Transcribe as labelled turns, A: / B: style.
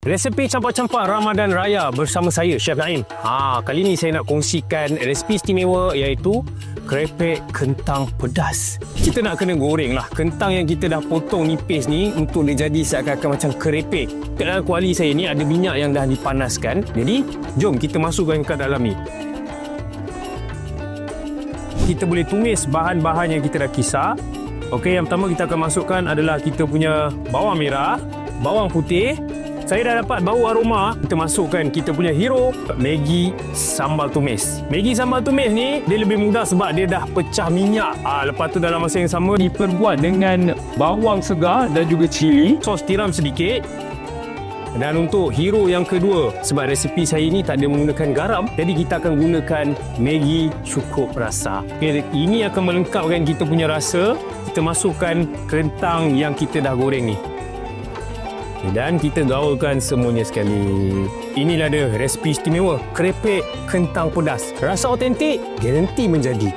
A: Resepi campak-campak Ramadan Raya bersama saya, Chef Naim. Kali ni saya nak kongsikan resepi istimewa iaitu krepek kentang pedas. Kita nak kena goreng lah kentang yang kita dah potong nipis ni untuk dia jadi seakan-akan macam krepek. Dalam kuali saya ni ada minyak yang dah dipanaskan. Jadi, jom kita masukkan ke dalam ni. Kita boleh tumis bahan-bahan yang kita dah kisar. Okey, yang pertama kita akan masukkan adalah kita punya bawang merah, bawang putih. Saya dah dapat bau aroma. Kita masukkan kita punya hero, Maggi sambal tumis. Maggi sambal tumis ni dia lebih mudah sebab dia dah pecah minyak. Lepas tu dalam masa yang sama diperbuat dengan bawang segar dan juga cili. Sos tiram sedikit. Dan untuk hero yang kedua, sebab resepi saya ni tak ada menggunakan garam, jadi kita akan gunakan Maggi cukup rasa. Okay, ini akan melengkapkan kita punya rasa. Kita masukkan kentang yang kita dah goreng ni. Dan kita gaulkan semuanya sekali. Inilah dia resepi istimewa krepek kentang pedas. Rasa autentik, garanti menjadi.